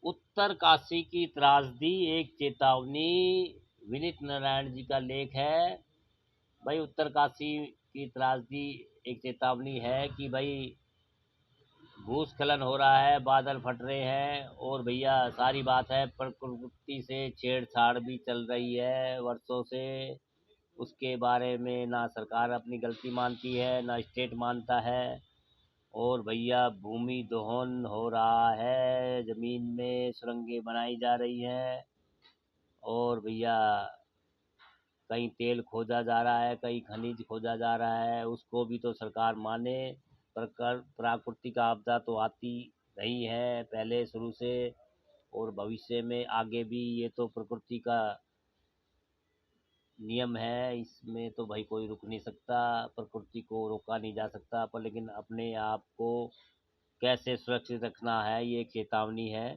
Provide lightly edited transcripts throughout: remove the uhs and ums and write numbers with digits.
उत्तरकाशी की त्रासदी एक चेतावनी। विनीत नारायण जी का लेख है। भाई उत्तरकाशी की त्रासदी एक चेतावनी है कि भाई भूस्खलन हो रहा है, बादल फट रहे हैं और भैया सारी बात है प्रकृति से छेड़छाड़ भी चल रही है वर्षों से। उसके बारे में ना सरकार अपनी गलती मानती है ना स्टेट मानता है। और भैया भूमि दोहन हो रहा है, जमीन में सुरंगें बनाई जा रही हैं और भैया कहीं तेल खोजा जा रहा है, कहीं खनिज खोजा जा रहा है, उसको भी तो सरकार माने। प्राकृतिक आपदा तो आती रही है पहले शुरू से और भविष्य में आगे भी। ये तो प्रकृति का नियम है, इसमें तो भाई कोई रुक नहीं सकता, प्रकृति को रोका नहीं जा सकता। पर लेकिन अपने आप को कैसे सुरक्षित रखना है, ये चेतावनी है।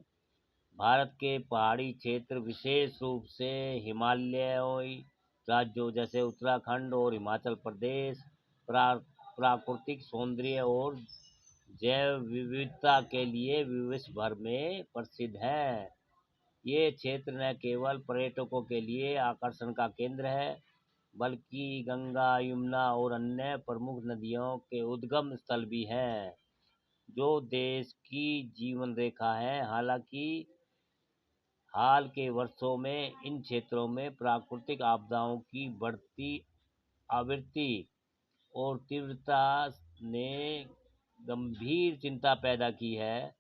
भारत के पहाड़ी क्षेत्र विशेष रूप से हिमालयी राज्यों जैसे उत्तराखंड और हिमाचल प्रदेश प्राकृतिक सौंदर्य और जैव विविधता के लिए विश्व भर में प्रसिद्ध है। ये क्षेत्र न केवल पर्यटकों के लिए आकर्षण का केंद्र है, बल्कि गंगा, यमुना और अन्य प्रमुख नदियों के उद्गम स्थल भी हैं, जो देश की जीवन रेखा है। हालांकि हाल के वर्षों में इन क्षेत्रों में प्राकृतिक आपदाओं की बढ़ती आवृत्ति और तीव्रता ने गंभीर चिंता पैदा की है।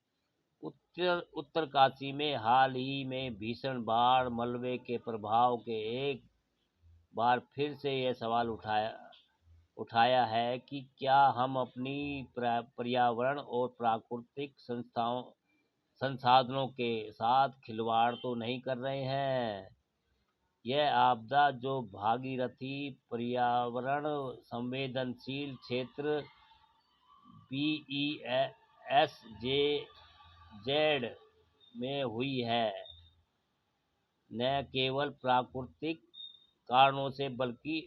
उत्तरकाशी में हाल ही में भीषण बाढ़ मलबे के प्रभाव के एक बार फिर से यह सवाल उठाया है कि क्या हम अपनी पर्यावरण और प्राकृतिक संसाधनों के साथ खिलवाड़ तो नहीं कर रहे हैं। यह आपदा जो भागीरथी पर्यावरण संवेदनशील क्षेत्र BESJ में हुई है, न केवल प्राकृतिक कारणों से बल्कि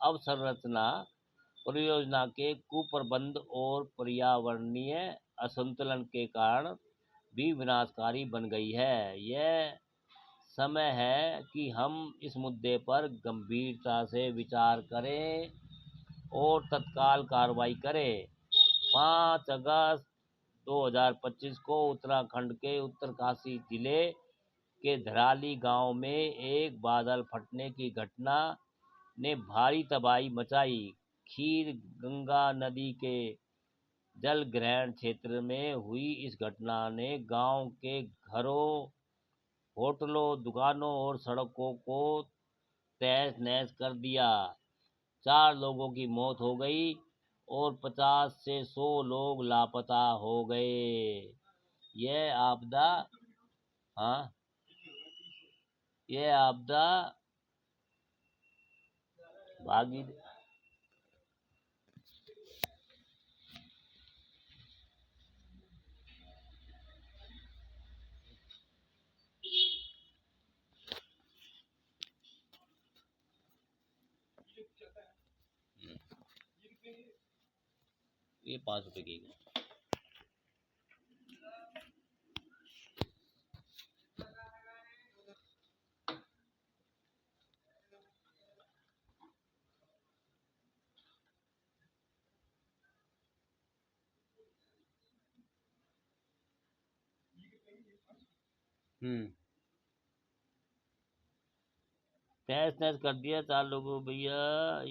अवसंरचना परियोजना के कुप्रबंध और पर्यावरणीय असंतुलन के कारण भी विनाशकारी बन गई है। यह समय है कि हम इस मुद्दे पर गंभीरता से विचार करें और तत्काल कार्रवाई करें। 5 अगस्त 2025 को उत्तराखंड के उत्तरकाशी जिले के धराली गांव में एक बादल फटने की घटना ने भारी तबाही मचाई। खीर गंगा नदी के जल ग्रहण क्षेत्र में हुई इस घटना ने गांव के घरों, होटलों, दुकानों और सड़कों को तहस नहस कर दिया। 4 लोगों की मौत हो गई और 50 से 100 लोग लापता हो गए। यह आपदा हाँ यह आपदा भागी ये 5 रुपए की तहस नहस कर दिया 4 लोगों भैया।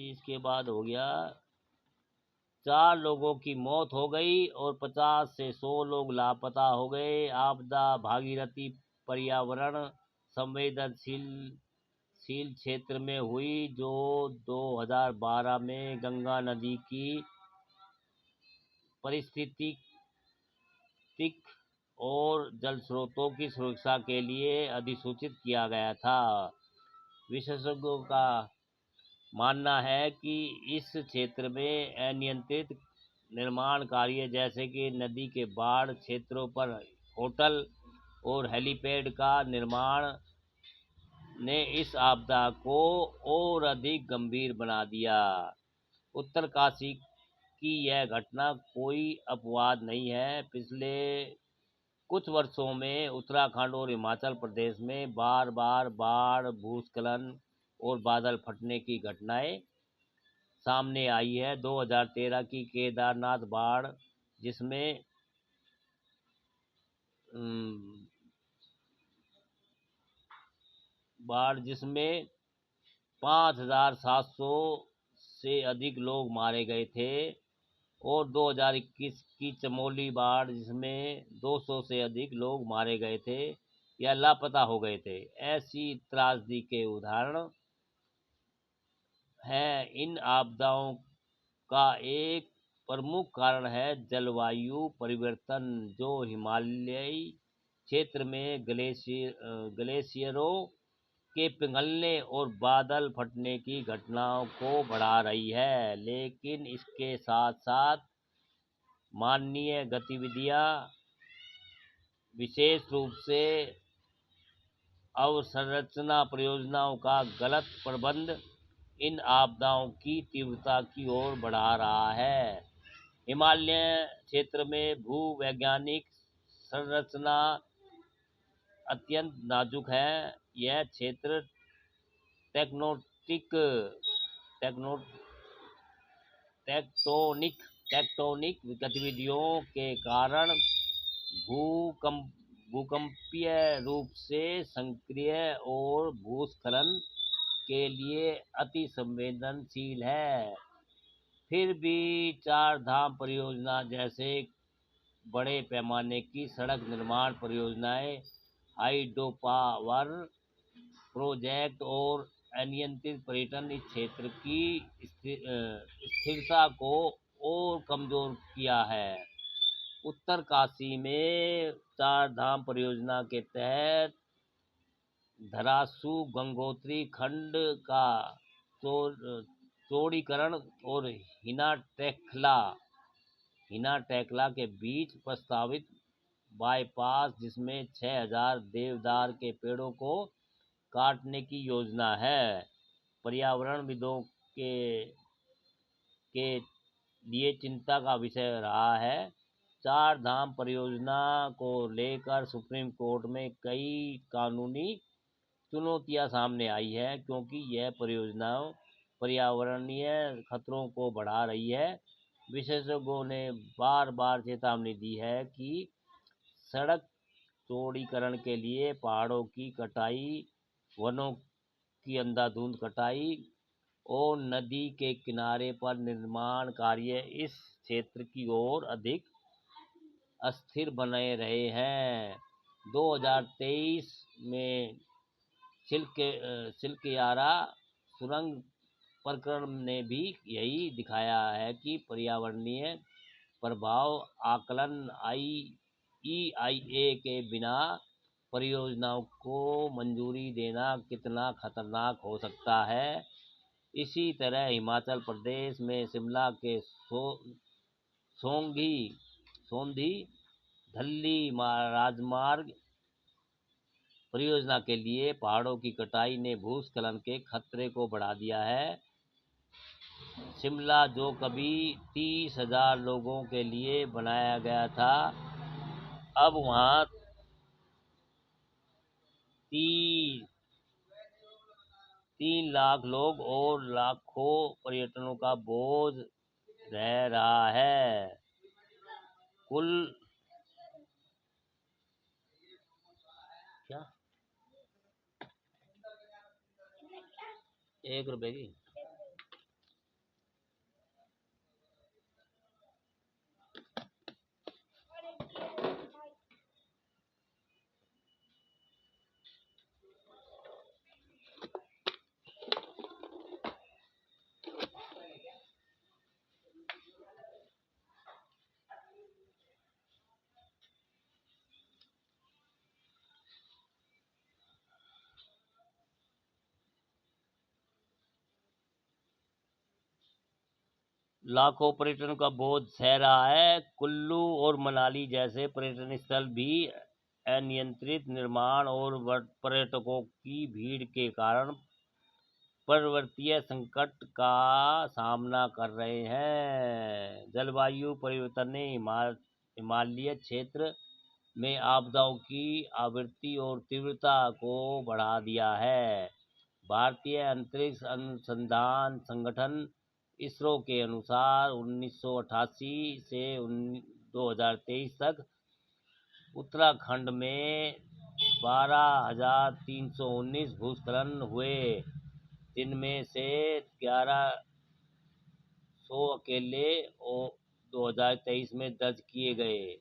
इसके बाद हो गया 4 लोगों की मौत हो गई और 50 से 100 लोग लापता हो गए। आपदा भागीरथी पर्यावरण संवेदनशील क्षेत्र में हुई, जो 2012 में गंगा नदी की पारिस्थितिक और जल स्रोतों की सुरक्षा के लिए अधिसूचित किया गया था। विशेषज्ञों का मानना है कि इस क्षेत्र में अनियंत्रित निर्माण कार्य जैसे कि नदी के बाढ़ क्षेत्रों पर होटल और हेलीपैड का निर्माण ने इस आपदा को और अधिक गंभीर बना दिया। उत्तरकाशी कि यह घटना कोई अपवाद नहीं है। पिछले कुछ वर्षों में उत्तराखंड और हिमाचल प्रदेश में बार बार बाढ़, भूस्खलन और बादल फटने की घटनाएं सामने आई है। 2013 की केदारनाथ जिसमें अम, जिसमें 5,700 से अधिक लोग मारे गए थे, और 2021 की चमोली बाढ़ जिसमें 200 से अधिक लोग मारे गए थे या लापता हो गए थे। ऐसी त्रासदी के उदाहरण हैं। इन आपदाओं का एक प्रमुख कारण है जलवायु परिवर्तन, जो हिमालयी क्षेत्र में ग्लेशियरों के पिघलने और बादल फटने की घटनाओं को बढ़ा रही है। लेकिन इसके साथ साथ मानवीय गतिविधियां, विशेष रूप से अवसंरचना परियोजनाओं का गलत प्रबंधन, इन आपदाओं की तीव्रता की ओर बढ़ा रहा है। हिमालय क्षेत्र में भूवैज्ञानिक संरचना अत्यंत नाजुक है। यह क्षेत्र टेक्टोनिक टेक्टोनिक गतिविधियों के कारण भूकंपीय रूप से सक्रिय और भूस्खलन के लिए अति संवेदनशील है। फिर भी चार धाम परियोजना जैसे बड़े पैमाने की सड़क निर्माण परियोजनाएं, हाइड्रो पावर प्रोजेक्ट और अनियंत्रित पर्यटन इस क्षेत्र की स्थिरता को और कमजोर किया है। उत्तरकाशी में चार धाम परियोजना के तहत धरासू गंगोत्री खंड का चौड़ीकरण और हिना टेकला के बीच प्रस्तावित बाईपास, जिसमें 6,000 देवदार के पेड़ों को काटने की योजना है, पर्यावरणविदों के लिए चिंता का विषय रहा है। चार धाम परियोजना को लेकर सुप्रीम कोर्ट में कई कानूनी चुनौतियां सामने आई है, क्योंकि यह परियोजनाओं पर्यावरणीय खतरों को बढ़ा रही है। विशेषज्ञों ने बार बार चेतावनी दी है कि सड़क चौड़ीकरण के लिए पहाड़ों की कटाई, वनों की अंधाधुंध कटाई और नदी के किनारे पर निर्माण कार्य इस क्षेत्र की ओर अधिक अस्थिर बने रहे हैं। 2023 में सिल्कयारा सुरंग प्रकरण ने भी यही दिखाया है कि पर्यावरणीय प्रभाव आकलन EIA के बिना परियोजनाओं को मंजूरी देना कितना खतरनाक हो सकता है। इसी तरह हिमाचल प्रदेश में शिमला के सोंधी धल्ली राजमार्ग परियोजना के लिए पहाड़ों की कटाई ने भूस्खलन के खतरे को बढ़ा दिया है। शिमला, जो कभी 30,000 लोगों के लिए बनाया गया था, अब वहां 3 लाख लोग और लाखों पर्यटकों का बोझ रह रहा है। कुल क्या 1 रुपए की लाखों पर्यटकों का बोझ सह रहा है। कुल्लू और मनाली जैसे पर्यटन स्थल भी अनियंत्रित निर्माण और पर्यटकों की भीड़ के कारण पर्वतीय संकट का सामना कर रहे हैं। जलवायु परिवर्तन ने हिमालय क्षेत्र में आपदाओं की आवृत्ति और तीव्रता को बढ़ा दिया है। भारतीय अंतरिक्ष अनुसंधान संगठन इसरो के अनुसार 1988 से 2023 तक उत्तराखंड में 12,319 भूस्खलन हुए, जिनमें से 1,100 अकेले 2023 में दर्ज किए गए।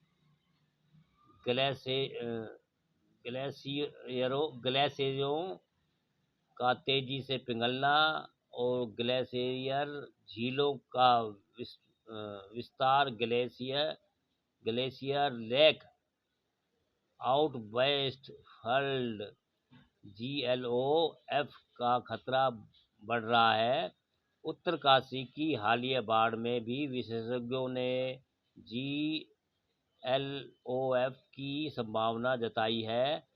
ग्लेशियरों का तेजी से पिघलना और ग्लेशियर झीलों का विस्तार ग्लेशियर लेक आउटवेस्टफल्ड GLOF का खतरा बढ़ रहा है। उत्तरकाशी की हालिया बाढ़ में भी विशेषज्ञों ने GLOF की संभावना जताई है।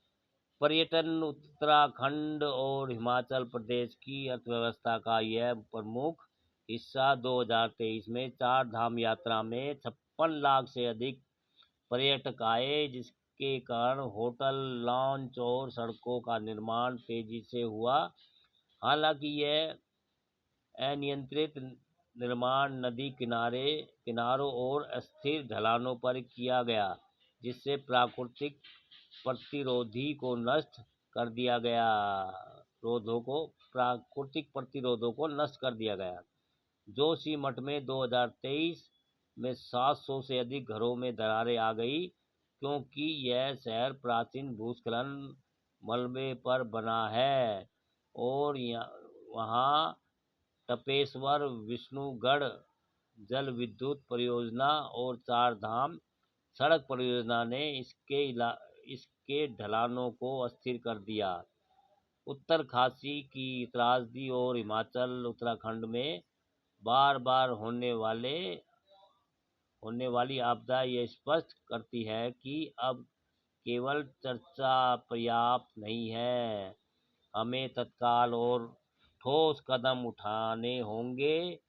पर्यटन उत्तराखंड और हिमाचल प्रदेश की अर्थव्यवस्था का यह प्रमुख हिस्सा 2023 में चार धाम यात्रा में 56 लाख से अधिक पर्यटक आए, जिसके कारण होटल, लॉन्च और सड़कों का निर्माण तेजी से हुआ। हालांकि यह अनियंत्रित निर्माण नदी किनारों और अस्थिर ढलानों पर किया गया, जिससे प्राकृतिक प्रतिरोधी को नष्ट कर दिया गया। जोशीमठ में 2023 में 700 से अधिक घरों में दरारें आ गई, क्योंकि यह शहर प्राचीन भूस्खलन मलबे पर बना है और वहाँ टपेश्वर, विष्णुगढ़ जल विद्युत परियोजना और चार धाम सड़क परियोजना ने इसके ढलानों को अस्थिर कर दिया। उत्तरकाशी की त्रासदी और हिमाचल उत्तराखंड में बार बार होने वाली आपदा ये स्पष्ट करती है कि अब केवल चर्चा पर्याप्त नहीं है, हमें तत्काल और ठोस कदम उठाने होंगे।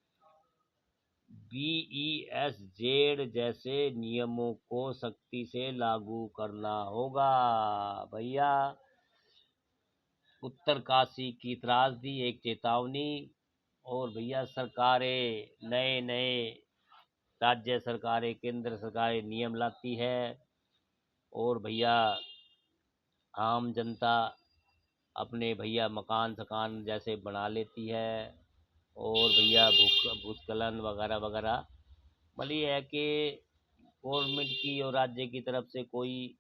BESZ जैसे नियमों को सख्ती से लागू करना होगा। भैया, उत्तरकाशी की त्रासदी एक चेतावनी। और भैया, सरकारें नए राज्य सरकारें, केंद्र सरकारें नियम लाती है और भैया आम जनता अपने भैया मकान जैसे बना लेती है और भैया भूस्खलन वगैरह वगैरह। मतलब ये है कि गवर्नमेंट की और राज्य की तरफ से कोई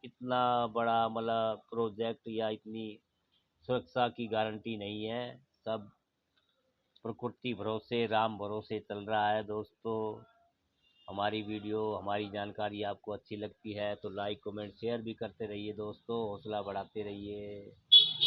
इतना बड़ा मतलब प्रोजेक्ट या इतनी सुरक्षा की गारंटी नहीं है। सब प्रकृति भरोसे, राम भरोसे चल रहा है। दोस्तों, हमारी वीडियो, हमारी जानकारी आपको अच्छी लगती है तो लाइक, कमेंट, शेयर भी करते रहिए। दोस्तों, हौसला बढ़ाते रहिए।